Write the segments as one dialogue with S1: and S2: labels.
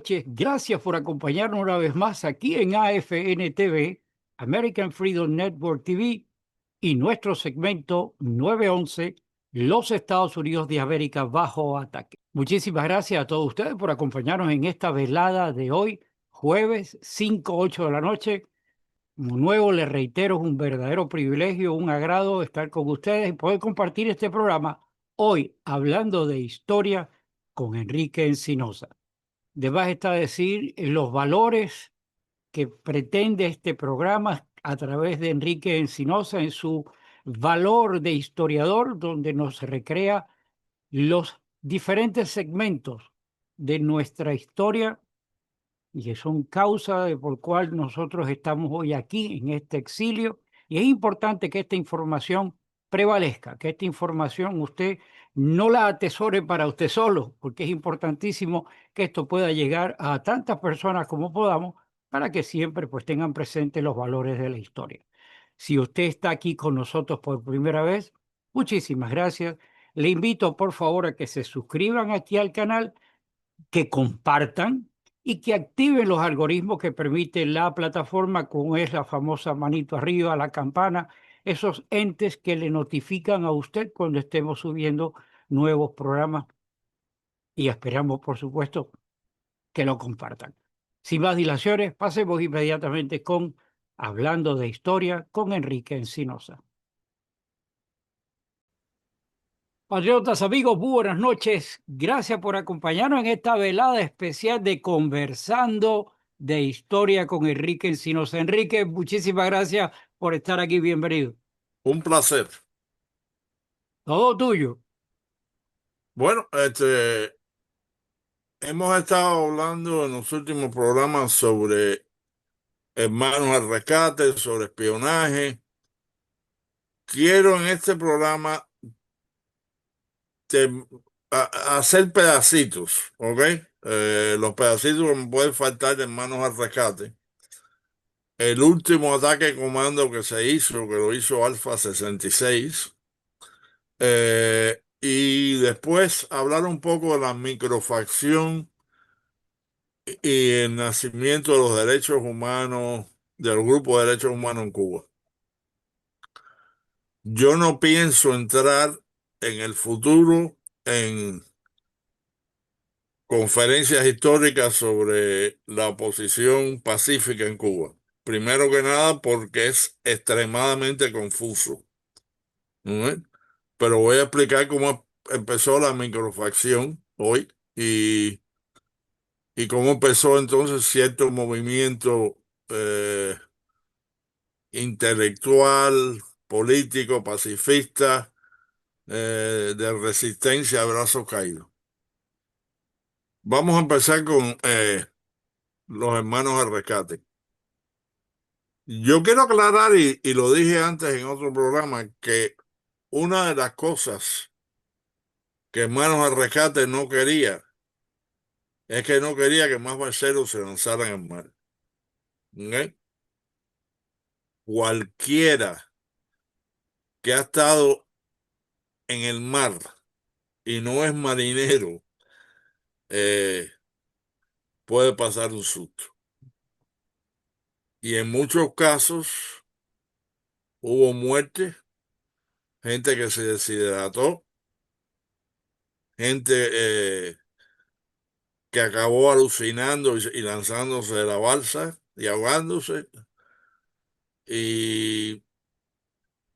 S1: noches. Gracias por acompañarnos una vez más aquí en AFN TV, American Freedom Network TV, y nuestro segmento 911, los Estados Unidos de América bajo ataque. Muchísimas gracias a todos ustedes por acompañarnos en esta velada de hoy, jueves 5-8 de la noche. Como nuevo, les reitero, es un verdadero privilegio, un agrado estar con ustedes y poder compartir este programa hoy hablando de historia con Enrique Encinosa. De más está decir los valores que pretende este programa a través de Enrique Encinosa en su valor de historiador, donde nos recrea los diferentes segmentos de nuestra historia y que son causa de por cual nosotros estamos hoy aquí en este exilio. Y es importante que esta información prevalezca, que esta información usted no la atesore para usted solo, porque es importantísimo que esto pueda llegar a tantas personas como podamos para que siempre pues tengan presentes los valores de la historia. Si usted está aquí con nosotros por primera vez, muchísimas gracias. Le invito por favor a que se suscriban aquí al canal, que compartan y que activen los algoritmos que permite la plataforma, como es la famosa manito arriba, la campana, esos entes que le notifican a usted cuando estemos subiendo nuevos programas, y esperamos, por supuesto, que lo compartan. Sin más dilaciones, pasemos inmediatamente con Hablando de Historia con Enrique Encinosa. Patriotas, amigos, buenas noches. Gracias por acompañarnos en esta velada especial de Conversando de Historia con Enrique Encinosa. Enrique, muchísimas gracias por estar aquí. Bienvenido.
S2: Un placer.
S1: Todo tuyo.
S2: Bueno, hemos estado hablando en los últimos programas sobre hermanos al rescate, sobre espionaje. Quiero en este programa te- hacer pedacitos, ¿ok? Los pedacitos que me pueden faltar de hermanos al rescate. El último ataque de comando que se hizo, que lo hizo Alfa 66. Y después hablar un poco de la microfacción y el nacimiento de los derechos humanos, del grupo de derechos humanos en Cuba. Yo no pienso entrar en el futuro en conferencias históricas sobre la oposición pacífica en Cuba. Primero que nada porque es extremadamente confuso, ¿no? Pero voy a explicar cómo empezó la microfacción hoy y cómo empezó entonces cierto movimiento eh, intelectual, político, pacifista, de resistencia a brazos caídos. Vamos a empezar con los hermanos al rescate. Yo quiero aclarar, y lo dije antes en otro programa, que una de las cosas que hermanos al rescate no quería es que no quería que más balseros se lanzaran al mar. ¿Ok? Cualquiera que ha estado en el mar y no es marinero, eh, puede pasar un susto. Y en muchos casos hubo muerte, gente que se deshidrató, gente que acabó alucinando y lanzándose de la balsa y ahogándose. Y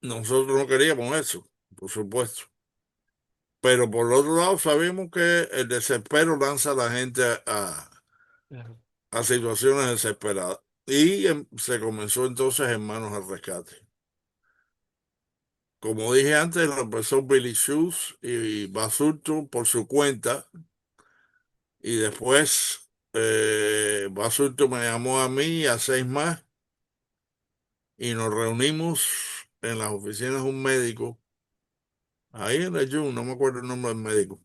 S2: nosotros no queríamos eso, por supuesto. Pero por otro lado sabemos que el desespero lanza a la gente
S1: Claro.
S2: a situaciones desesperadas. Y se comenzó entonces Hermanos al Rescate. Como dije antes, lo empezó Billy Shoes y Basurto por su cuenta. Y después Basurto me llamó a mí y a seis más y nos reunimos en las oficinas de un médico, ahí en el Jun, no me acuerdo el nombre del médico.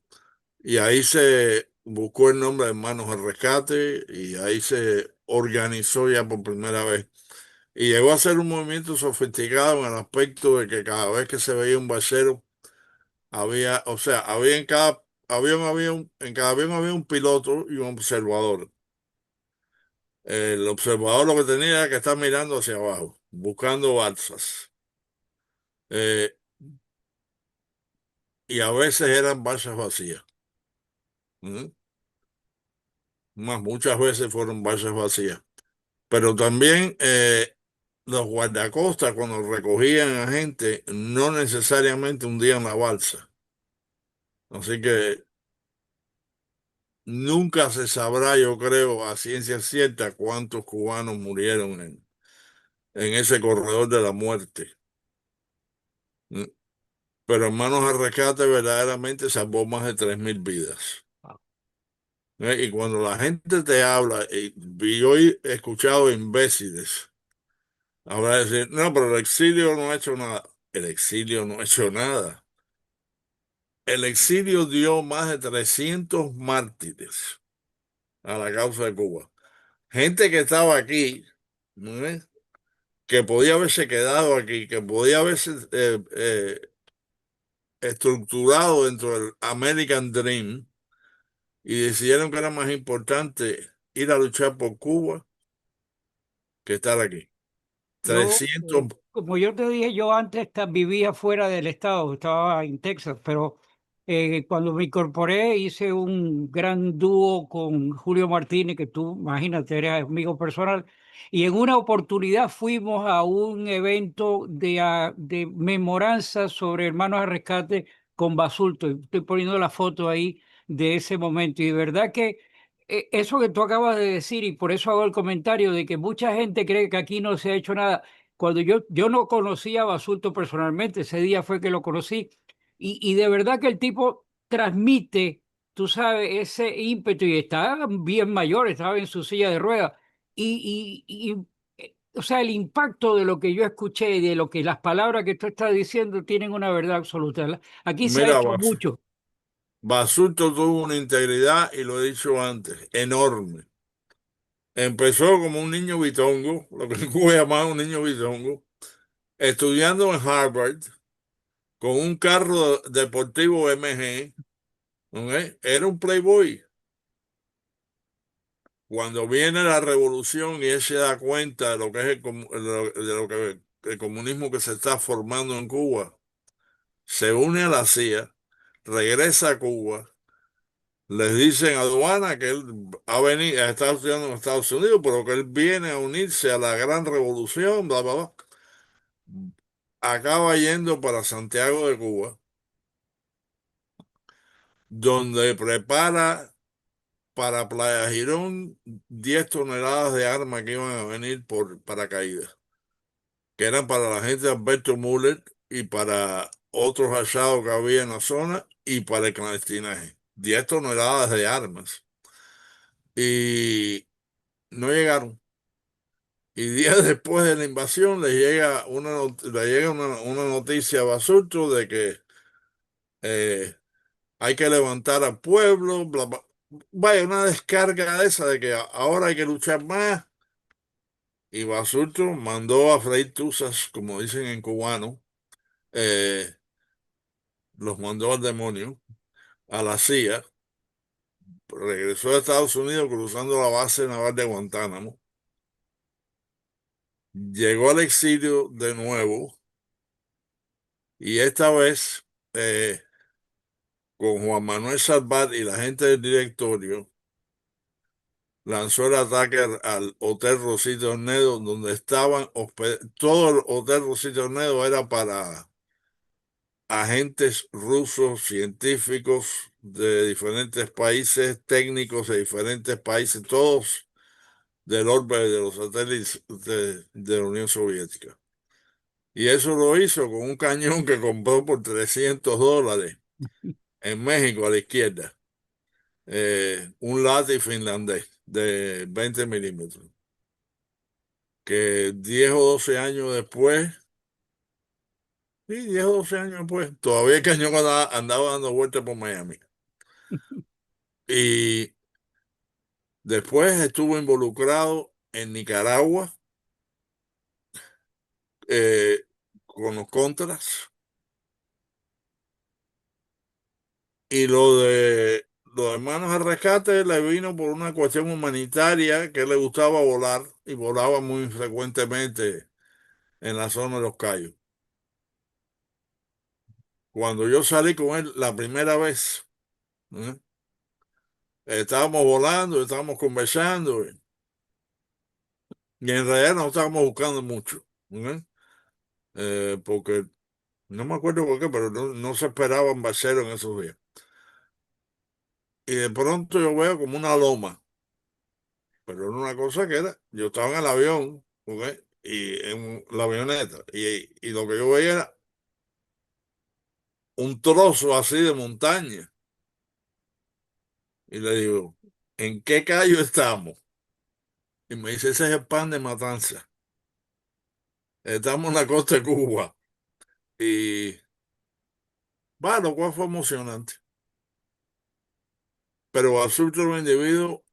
S2: Y ahí se buscó el nombre de Hermanos al Rescate y ahí se organizó ya por primera vez. Y llegó a ser un movimiento sofisticado en el aspecto de que cada vez que se veía un balsero, había, o sea, había en cada avión había un piloto y un observador. El observador lo que tenía era que estar mirando hacia abajo, buscando balsas. Eh, y a veces eran balsas vacías. ¿Mm? Más muchas veces fueron balsas vacías. Pero también los guardacostas, cuando recogían a gente, no necesariamente hundían la balsa. Así que nunca se sabrá, yo creo, a ciencia cierta cuántos cubanos murieron en ese corredor de la muerte. ¿Mm? Pero Hermanos al Rescate verdaderamente salvó más de 3.000 vidas. Y cuando la gente te habla, y yo he escuchado imbéciles hablar de decir, no, pero el exilio no ha hecho nada. El exilio no ha hecho nada. El exilio dio más de 300 mártires a la causa de Cuba. Gente que estaba aquí, ¿no es? Que podía haberse quedado aquí, que podía haberse estructurado dentro del American Dream y decidieron que era más importante ir a luchar por Cuba que estar aquí.
S1: Yo,
S2: 300,
S1: como yo te dije, yo antes vivía fuera del estado, estaba en Texas, pero cuando me incorporé hice un gran dúo con Julio Martínez, que tú, imagínate, eres amigo personal, y en una oportunidad fuimos a un evento de memoranza sobre Hermanos al Rescate con Basulto. Y estoy poniendo la foto ahí de ese momento, y de verdad que eso que tú acabas de decir, y por eso hago el comentario de que mucha gente cree que aquí no se ha hecho nada. Cuando yo no conocía a Basulto personalmente, ese día fue que lo conocí, y de verdad que el tipo transmite, tú sabes, ese ímpetu, y está bien mayor, estaba en su silla de ruedas, o sea, el impacto de lo que yo escuché y de lo que las palabras que tú estás diciendo tienen una verdad absoluta. Aquí se ha
S2: mira,
S1: hecho mucho.
S2: Basulto tuvo una integridad, y lo he dicho antes, enorme. Empezó como un niño bitongo, lo que Cuba llamaba un niño bitongo, estudiando en Harvard con un carro deportivo MG. ¿Ok? Era un playboy. Cuando viene la revolución y él se da cuenta de lo que es de lo que el comunismo que se está formando en Cuba, se une a la CIA, regresa a Cuba, les dicen a aduana que él ha venido, está estudiando en Estados Unidos, pero que él viene a unirse a la gran revolución, bla, bla, bla. Acaba yendo para Santiago de Cuba, donde prepara para Playa Girón 10 toneladas de armas que iban a venir por paracaídas, que eran para la gente de Alberto Müller y para otros hallados que había en la zona y para el clandestinaje. 10 toneladas de armas. Y no llegaron. Y días después de la invasión le llega una noticia a Basurto de que eh, hay que levantar al pueblo, bla, bla. Vaya, una descarga de esa de que ahora hay que luchar más. Y Basurto mandó a freír tuzas, como dicen en cubano, eh, los mandó al demonio, a la CIA, regresó a Estados Unidos cruzando la base naval de Guantánamo, llegó al exilio de nuevo y esta vez con Juan Manuel Salvat y la gente del directorio lanzó el ataque al Hotel Rosita Ornedo, donde estaban todo el Hotel Rosita Ornedo era para agentes rusos, científicos de diferentes países, técnicos de diferentes países, todos del orbe de los satélites de la Unión Soviética. Y eso lo hizo con un cañón que compró por $300 en México a la izquierda, un Látiz finlandés de 20 milímetros, que 10 o 12 años después, sí, 10 o 12 años después, todavía el cañón andaba dando vueltas por Miami. Y después estuvo involucrado en Nicaragua eh, con los Contras, y lo de los hermanos al rescate le vino por una cuestión humanitaria que le gustaba volar y volaba muy frecuentemente en la zona de Los Cayos. Cuando yo salí con él la primera vez, ¿eh? Estábamos volando, estábamos conversando y en realidad no estábamos buscando mucho, ¿eh? Porque no me acuerdo por qué, pero no se esperaban balseros en esos días. Y de pronto yo veo como una loma, pero era una cosa que era, yo estaba en el avión, ¿ok? Y en la avioneta, y lo que yo veía era un trozo así de montaña. Y le digo, ¿en qué callo estamos? Y me dice, ese es el Pan de Matanza. Estamos en la costa de Cuba. Y bueno, lo cual fue emocionante. Pero Basurto era un individuo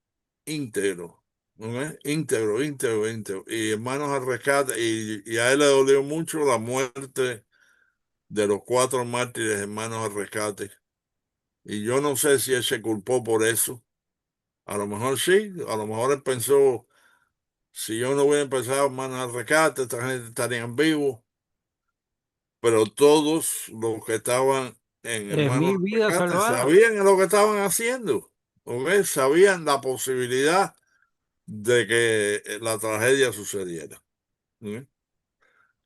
S2: íntegro, ¿ok? Íntegro, íntegro, íntegro. Y hermanos al rescate. Y a él le dolió mucho la muerte de los 4 mártires hermanos al rescate. Y yo no sé si él se culpó por eso. A lo mejor sí, a lo mejor él pensó, si yo no hubiera empezado hermanos al rescate, esta gente estaría en vivo. Pero todos los que estaban en hermanos
S1: 3.000
S2: al
S1: vidas
S2: rescate
S1: salvadas.
S2: sabían lo que estaban haciendo, ¿ok? Sabían la posibilidad de que la tragedia sucediera. ¿Ok?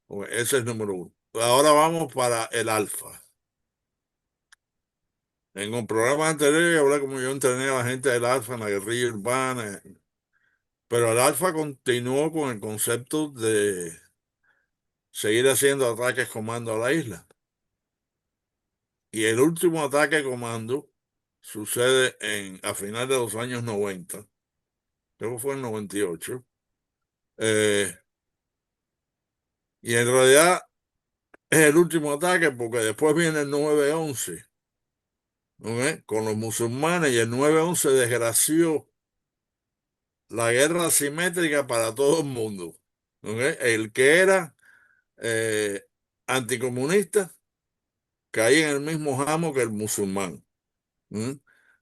S2: Ok, ese es el número uno. Ahora vamos para el Alfa. En un programa anterior yo hablé como yo entrené a la gente del Alfa en la guerrilla urbana, pero el Alfa continuó con el concepto de seguir haciendo ataques comando a la isla. Y el último ataque comando sucede a finales de los años 90, creo que fue en 98, eh, y en realidad es el último ataque porque después viene el 9/11, ¿ok? Con los musulmanes, y el 9/11 desgració la guerra asimétrica para todo el mundo, ¿ok? El que era eh, anticomunista caía en el mismo jamo que el musulmán. ¿Mm?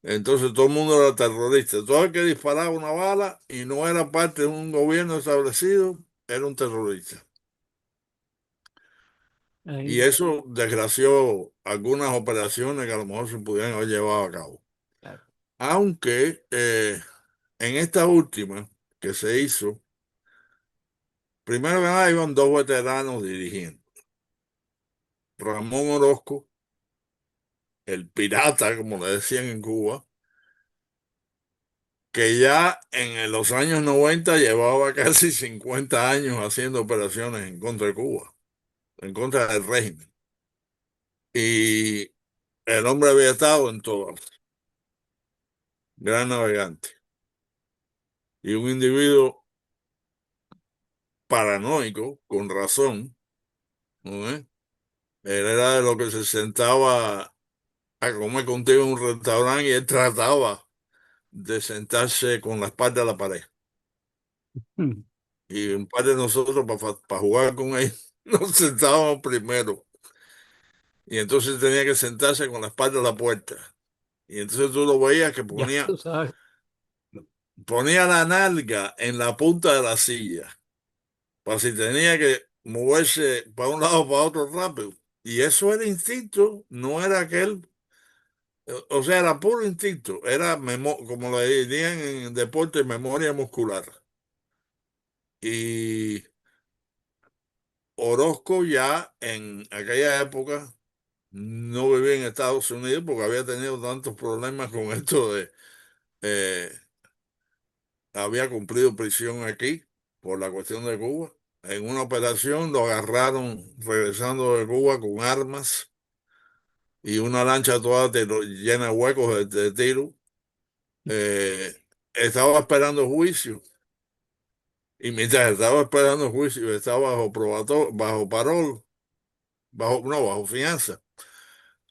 S2: Entonces todo el mundo era terrorista. Todo el que disparaba una bala y no era parte de un gobierno establecido era un terrorista. Y
S1: Ahí,
S2: eso desgració algunas operaciones que a lo mejor se pudieran haber llevado a cabo.
S1: claro.
S2: Aunque en esta última que se hizo, primero que nada iban 2 veteranos dirigiendo. Ramón Orozco, el pirata, como le decían en Cuba, que ya en los años 90 llevaba casi 50 años haciendo operaciones en contra de Cuba, en contra del régimen. Y el hombre había estado en todas, gran navegante, y un individuo paranoico, con razón, ¿no es? Él era de lo que se sentaba a comer contigo en un restaurante y él trataba de sentarse con la espalda a la pared.
S1: Mm.
S2: Y un par de nosotros, para jugar con él, nos sentábamos primero. Y entonces tenía que sentarse con la espalda a la puerta. Y entonces tú lo veías que
S1: Ya tú sabes.
S2: ponía la nalga en la punta de la silla, para si tenía que moverse para un lado o para otro rápido. Y eso era instinto, no era aquel, o sea, era puro instinto, era como le dirían en deporte, memoria muscular. Y Orozco ya en aquella época no vivía en Estados Unidos porque había tenido tantos problemas con esto de eh, había cumplido prisión aquí por la cuestión de Cuba. En una operación lo agarraron regresando de Cuba con armas y una lancha toda llena de huecos de tiro. Eh, Estaba esperando juicio, y mientras estaba esperando juicio estaba bajo bajo parol, bajo fianza.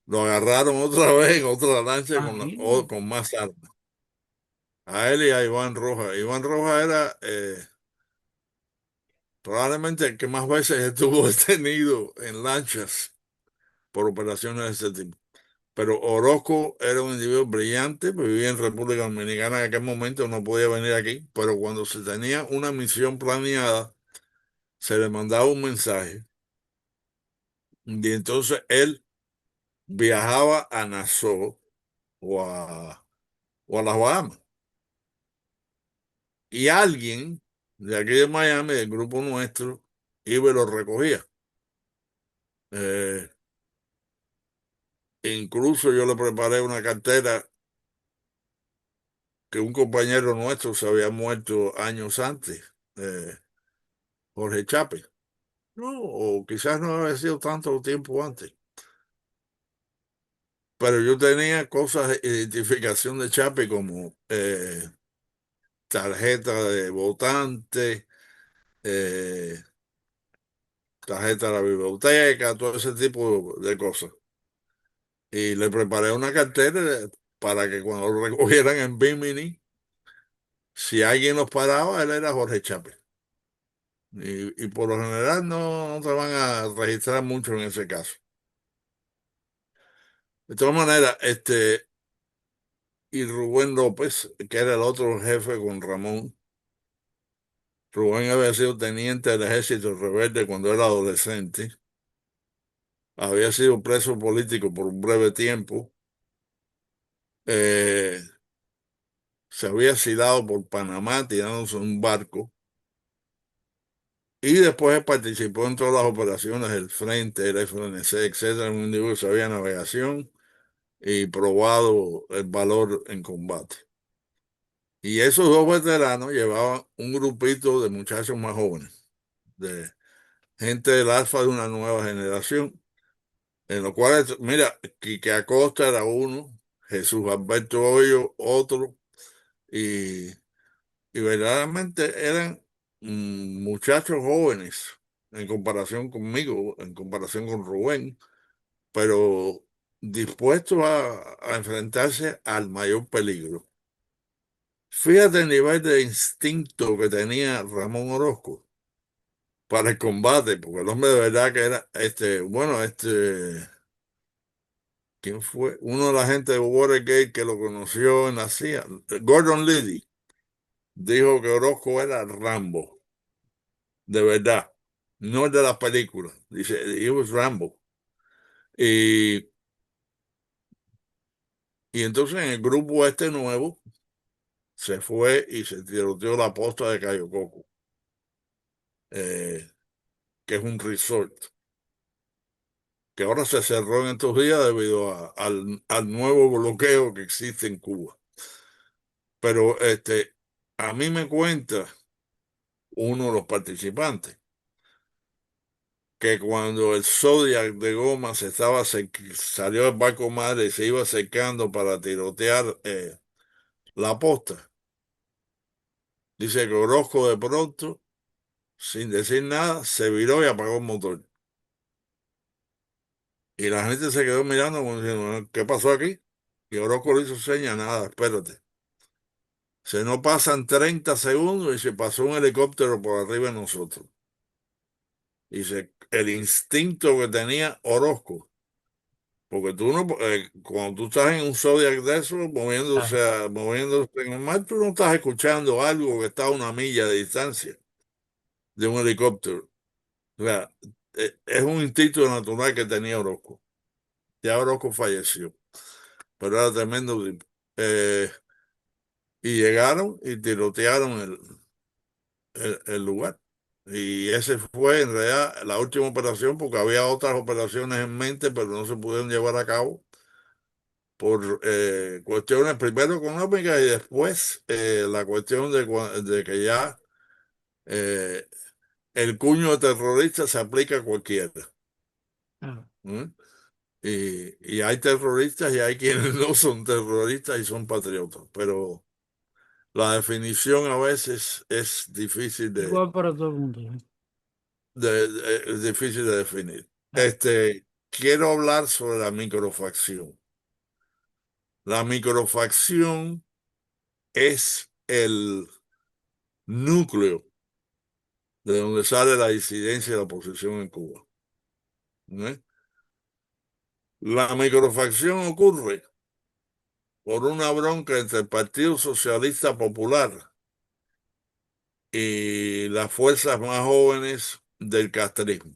S2: Lo agarraron otra vez en otra lancha
S1: Imagínate.
S2: con más armas. A él y a Iván Rojas. Iván Rojas era probablemente el que más veces estuvo detenido en lanchas por operaciones de ese tipo. Pero Orozco era un individuo brillante, vivía en República Dominicana en aquel momento, no podía venir aquí, pero cuando se tenía una misión planeada, se le mandaba un mensaje y entonces él viajaba a Nassau o a las Bahamas. Y alguien de aquí de Miami, del grupo nuestro, iba y lo recogía. Eh, Incluso yo le preparé una cartera que un compañero nuestro se había muerto años antes, eh, Jorge Chávez. No, o quizás no había sido tanto tiempo antes. Pero yo tenía cosas de identificación de Chape como tarjeta de votante, eh, tarjeta de la biblioteca, todo ese tipo de cosas. Y le preparé una cartera para que cuando lo recogieran en Bimini, si alguien los paraba, él era Jorge Chape. Y por lo general no te van a registrar mucho en ese caso. De todas maneras, y Rubén López, que era el otro jefe con Ramón. Rubén había sido teniente del ejército rebelde cuando era adolescente. Había sido preso político por un breve tiempo. eh, Se había exilado por Panamá tirándose en un barco. Y después participó en todas las operaciones del Frente, el FNC, etcétera. Un individuo que sabía navegación y probado el valor en combate. Y esos dos veteranos llevaban un grupito de muchachos más jóvenes, de gente del alfa de una nueva generación, en los cuales, mira, Quique Acosta era uno, Jesús Alberto Hoyo otro, y, y verdaderamente eran muchachos jóvenes en comparación conmigo, en comparación con Rubén, pero dispuestos a enfrentarse al mayor peligro. Fíjate el nivel de instinto que tenía Ramón Orozco para el combate, porque el hombre de verdad que era, ¿quién fue? Uno de la gente de Watergate que lo conoció en la CIA, Gordon Liddy, dijo que Orozco era Rambo, de verdad, no el de las películas. Dice, he was Rambo. Y, y entonces en el grupo este nuevo se fue y se tiroteó la posta de Cayo Coco, eh, que es un resort, que ahora se cerró en estos días debido al nuevo bloqueo que existe en Cuba. Pero a mí me cuenta uno de los participantes que cuando el Zodiac de goma salió del barco madre y se iba acercando para tirotear la posta, dice que Orozco de pronto, sin decir nada, se viró y apagó el motor. Y la gente se quedó mirando como diciendo, ¿qué pasó aquí? Y Orozco le hizo señas, nada, espérate. Se nos pasan 30 segundos y se pasó un helicóptero por arriba de nosotros. Y el instinto que tenía Orozco. Porque tú no, cuando tú estás en un Zodiac de eso,
S1: Claro.
S2: moviéndose en el mar, tú no estás escuchando algo que está a una milla de distancia de un helicóptero. O sea, es un instinto natural que tenía Orozco. Ya Orozco falleció, pero era tremendo tipo. Y llegaron y tirotearon el lugar. Y ese fue en realidad la última operación, porque había otras operaciones en mente, pero no se pudieron llevar a cabo por cuestiones primero económicas y después la cuestión de que ya eh, el cuño de terrorista se aplica a cualquiera.
S1: Claro.
S2: ¿Eh? Y hay terroristas y hay quienes no son terroristas y son patriotas, pero la definición a veces es difícil
S1: Igual para todo el mundo. ¿Eh?
S2: es difícil de definir.
S1: Claro.
S2: Quiero hablar sobre la microfacción. La microfacción es el núcleo de donde sale la disidencia y la oposición en Cuba. ¿No? La microfacción ocurre por una bronca entre el Partido Socialista Popular y las fuerzas más jóvenes del castrismo,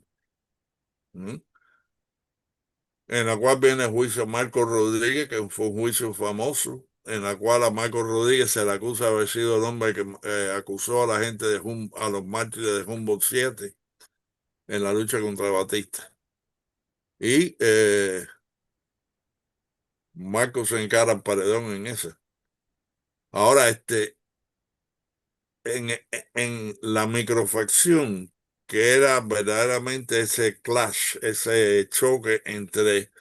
S2: ¿m? En la cual viene el juicio a Marco Rodríguez, que fue un juicio famoso, en la cual a Marco Rodríguez se le acusa de haber sido el hombre que acusó a la gente a los mártires de Humboldt 7 en la lucha contra Batista. Y Marco se encara al paredón en esa. Ahora, en la microfacción, que era verdaderamente ese clash, ese choque entre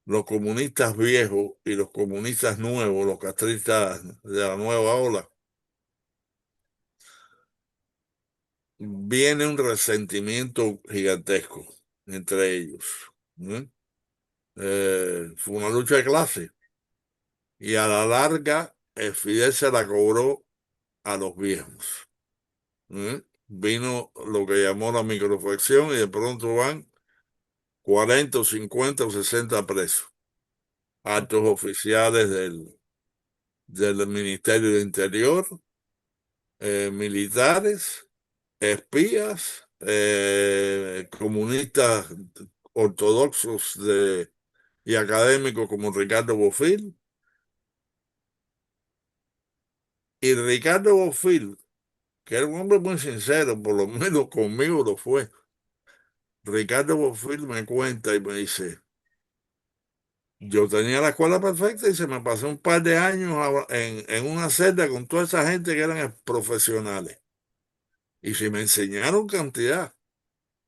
S2: los comunistas viejos y los comunistas nuevos, los castristas de la nueva ola, viene un resentimiento gigantesco entre ellos, ¿no? Fue una lucha de clase y a la larga Fidel se la cobró a los viejos, ¿no? Vino lo que llamó la microfacción y de pronto van 40 o 50 o 60 presos, altos oficiales del Ministerio de Interior, militares, espías, comunistas ortodoxos y académicos como Ricardo Bofill. Y Ricardo Bofill, que era un hombre muy sincero, por lo menos conmigo lo fue. Ricardo Bofill me cuenta y me dice, yo tenía la escuela perfecta y se me pasó un par de años en una celda con toda esa gente que eran profesionales. Y si me enseñaron cantidad,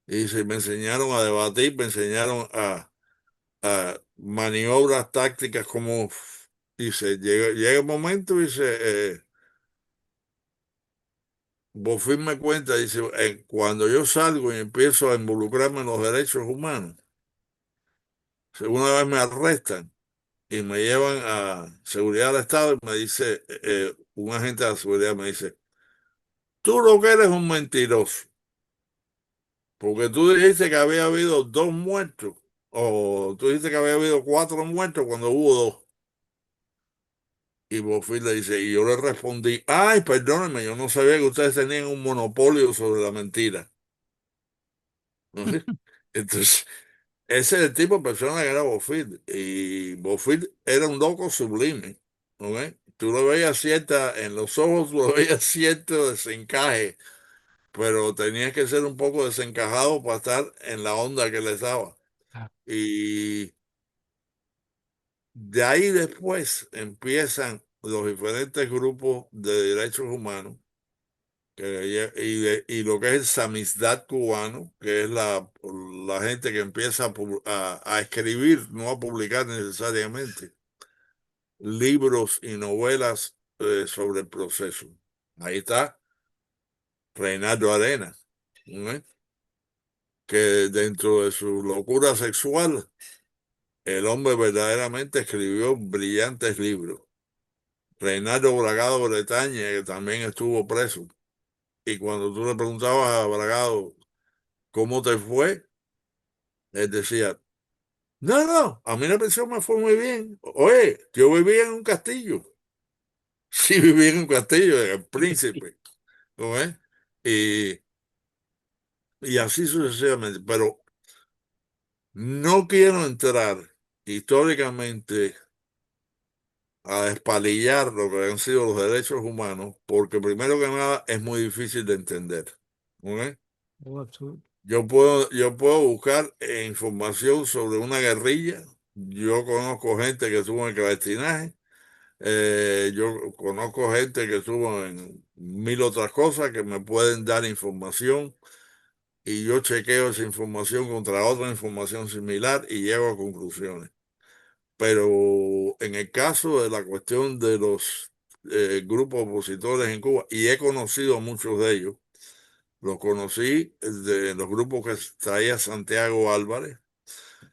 S2: y si me enseñaron a debatir, me enseñaron a maniobras tácticas como, dice, llega un momento, dice, Bofill me cuenta, dice, cuando yo salgo y empiezo a involucrarme en los derechos humanos, una vez me arrestan y me llevan a seguridad del Estado y me dice, un agente de la seguridad me dice, tú lo que eres un mentiroso, porque tú dijiste que había habido 2 muertos, o tú dijiste que había habido 4 muertos cuando hubo 2. Y Bofill le dice, y yo le respondí, ay, perdónenme, yo no sabía que ustedes tenían un monopolio sobre la mentira. ¿No? Entonces, ese es el tipo de persona que era Bofill. Y Bofill era un loco sublime. ¿Ok? Tú lo veías en los ojos, lo veías cierto desencaje, pero tenías que ser un poco desencajado para estar en la onda que le estaba.
S1: Ah,
S2: Y de ahí después empiezan los diferentes grupos de derechos humanos y lo que es el samizdat cubano, que es la gente que empieza a escribir, no a publicar necesariamente, libros y novelas sobre el proceso. Ahí está Reinaldo Arenas, ¿no? Que dentro de su locura sexual, el hombre verdaderamente escribió brillantes libros. Reinaldo Bragado Bretaña, que también estuvo preso. Y cuando tú le preguntabas a Bragado cómo te fue, él decía, no, no, a mí la pensión me fue muy bien. Oye, yo vivía en un castillo. Sí, vivía en un castillo, en el Príncipe. ¿No ves? Y, y así sucesivamente. Pero no quiero entrar históricamente a despalillar lo que han sido los derechos humanos, porque primero que nada es muy difícil de entender. ¿No ves?
S1: oh, absoluto.
S2: Yo puedo buscar información sobre una guerrilla. Yo conozco gente que estuvo en el clandestinaje. Yo conozco gente que estuvo en mil otras cosas que me pueden dar información y yo chequeo esa información contra otra información similar y llego a conclusiones. Pero en el caso de la cuestión de los grupos opositores en Cuba, y he conocido a muchos de ellos, los conocí de los grupos que traía Santiago Álvarez,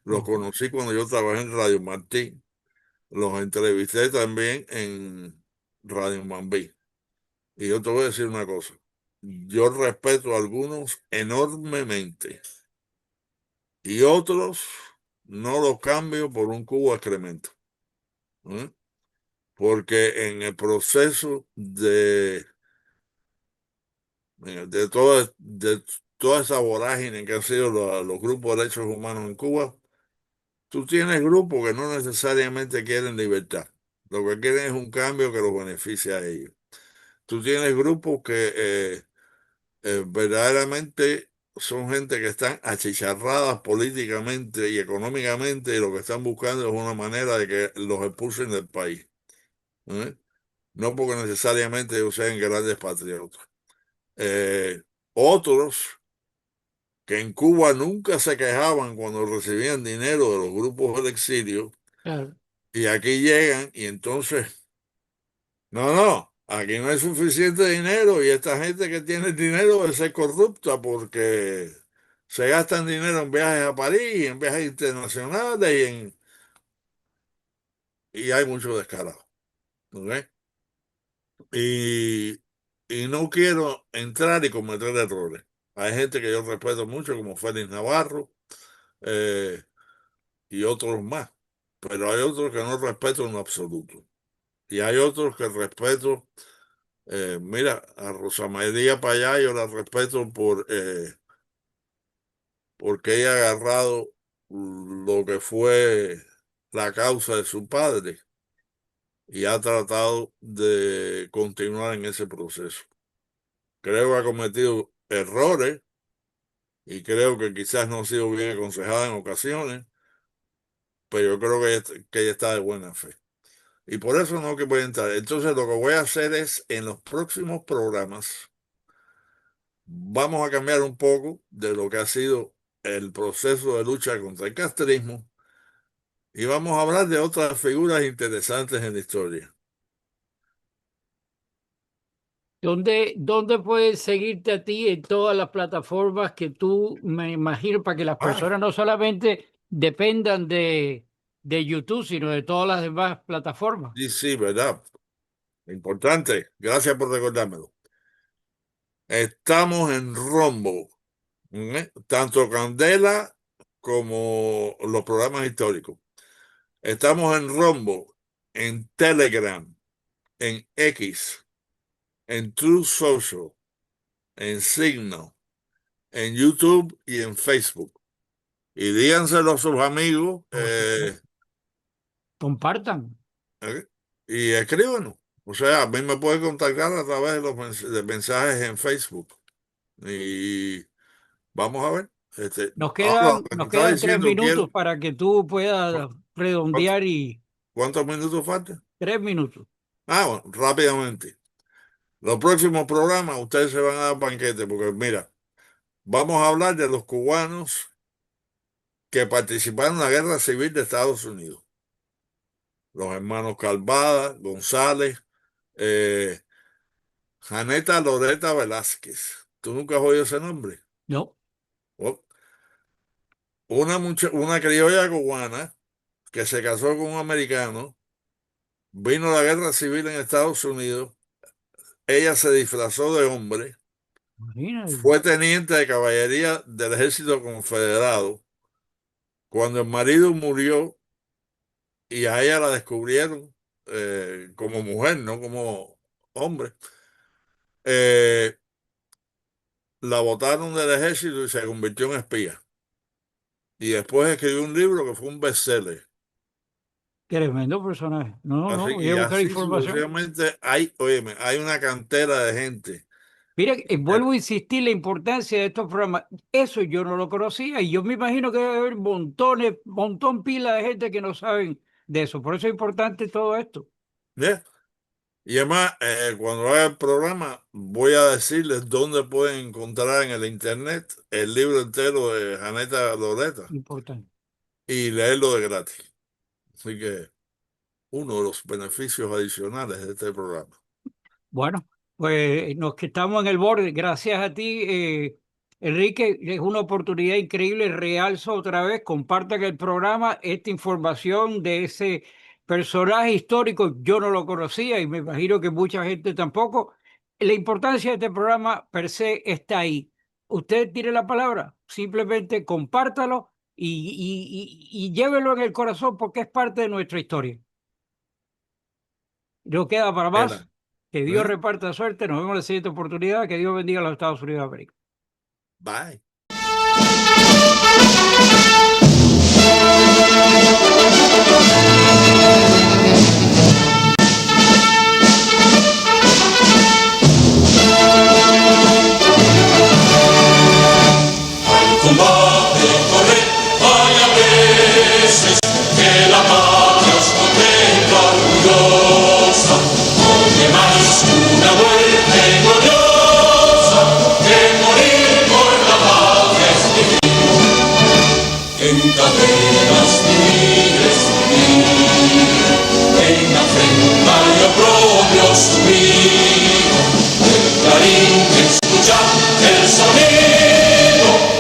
S2: los
S1: Oh,
S2: conocí cuando yo trabajé en Radio Martí, los entrevisté también en Radio Mambí. Y yo te voy a decir una cosa, yo respeto a algunos enormemente y otros no lo cambio por un cubo de excremento. ¿Eh? Porque en el proceso de toda esa vorágine que han sido los grupos de derechos humanos en Cuba, tú tienes grupos que no necesariamente quieren libertad. Lo que quieren es un cambio que los beneficie a ellos. Tú tienes grupos que verdaderamente son gente que están achicharradas políticamente y económicamente y lo que están buscando es una manera de que los expulsen del país. ¿Eh? No porque necesariamente ellos sean grandes patriotas. Eh, Otros que en Cuba nunca se quejaban cuando recibían dinero de los grupos del exilio
S1: Claro.
S2: y aquí llegan y entonces, no, aquí no hay suficiente dinero y esta gente que tiene dinero debe ser corrupta porque se gastan dinero en viajes a París, en viajes internacionales y hay mucho descarado. ¿Ok? Y, y no quiero entrar y cometer errores. Hay gente que yo respeto mucho, como Félix Navarro eh, y otros más, pero hay otros que no respeto en lo absoluto. Y hay otros que respeto. Mira, a Rosa María Payá yo la respeto porque ella ha agarrado lo que fue la causa de su padre y ha tratado de continuar en ese proceso. Creo que ha cometido errores y creo que quizás no ha sido bien aconsejada en ocasiones, pero yo creo que ella está de buena fe. Y por eso no que voy a entrar. Entonces lo que voy a hacer es, en los próximos programas, vamos a cambiar un poco de lo que ha sido el proceso de lucha contra el castrismo y vamos a hablar de otras figuras interesantes en la historia.
S1: ¿Dónde puedes seguirte a ti en todas las plataformas que tú me imagino para que las
S2: Ah,
S1: personas no solamente dependan de YouTube, sino de todas las demás plataformas?
S2: sí, sí, ¿verdad? Importante. Gracias por recordármelo. Estamos en Rombo, ¿eh? Tanto Candela como los programas históricos. Estamos en Rombo, en Telegram, en X, en True Social, en Signal, en YouTube y en Facebook. Y díganselo a sus amigos
S1: Por supuesto. Compartan.
S2: ¿eh? Y escríbanos. O sea, a mí me pueden contactar a través de los de mensajes en Facebook. Y vamos a ver. Ahora, lo que me
S1: Nos
S2: está
S1: quedan tres
S2: diciendo,
S1: minutos para que tú puedas
S2: ¿cuántos,
S1: redondear y
S2: cuántos minutos faltan?
S1: 3 minutos.
S2: Ah, bueno, rápidamente. Los próximos programas ustedes se van a dar banquete porque mira, vamos a hablar de los cubanos que participaron en la guerra civil de Estados Unidos. Los hermanos Calvada, González, eh, Janeta Loreta Velázquez. ¿Tú nunca has oído ese nombre?
S1: No,
S2: Oh, una criolla cubana que se casó con un americano, vino la guerra civil en Estados Unidos, ella se disfrazó de hombre,
S1: imagínate.
S2: fue teniente de caballería del ejército confederado. Cuando el marido murió y a ella la descubrieron como mujer, no como hombre, eh, la botaron del ejército y se convirtió en espía. Y después escribió un libro que fue un bestseller.
S1: Tremendo personaje. No,
S2: Así,
S1: no, voy a
S2: y
S1: buscar
S2: así
S1: información.
S2: sucesivamente hay, óyeme, hay una cantera de gente.
S1: Mira, vuelvo a insistir la importancia de estos programas. Eso yo no lo conocía y yo me imagino que debe haber montones, montón pila de gente que no saben de eso. Por eso es importante todo esto.
S2: ¿Ya? Y además, cuando haga el programa, voy a decirles dónde pueden encontrar en el internet el libro entero de Janeta Loreta
S1: Importante.
S2: y leerlo de gratis. Así que uno de los beneficios adicionales de este programa.
S1: Bueno, pues nos que estamos en el borde. Gracias a ti, Enrique. Es una oportunidad increíble. Realzo otra vez, compartan el programa. Esta información de ese personaje histórico yo no lo conocía y me imagino que mucha gente tampoco. La importancia de este programa per se está ahí. Usted tiene la palabra, simplemente compártalo y llévelo en el corazón porque es parte de nuestra historia. No queda para más.
S2: Era,
S1: Que Dios
S2: ¿eh?
S1: reparta suerte. Nos vemos en la siguiente oportunidad. Que Dios bendiga a los Estados Unidos de América.
S2: Bye.
S3: Combate, corred, hay a veces que la patria os contempla orgullosa, donde más una muerte gloriosa que morir por la patria es vivir. En cadenas vivir es vivir, en afrenta y oprobio sufrir, el clarín que escucha el sonido.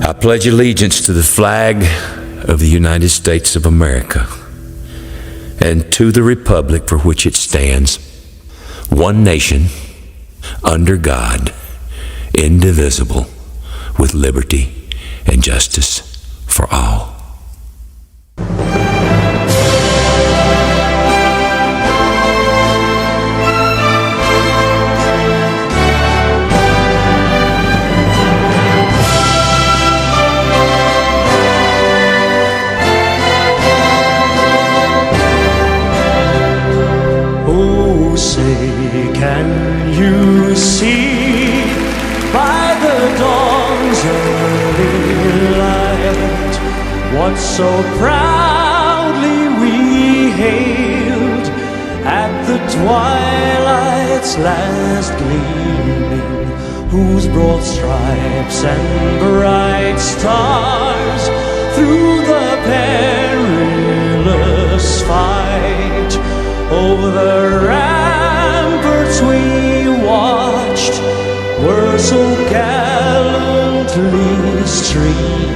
S4: I pledge allegiance to the flag of the United States of America and to the republic for which it stands, one nation, under God, indivisible, with liberty and justice for all.
S5: Oh, say, can you see by the dawn's early light what so proudly we hailed at the twilight's last gleaming, whose broad stripes and bright stars through the perilous fight over the ramparts we watched were so gallantly streamed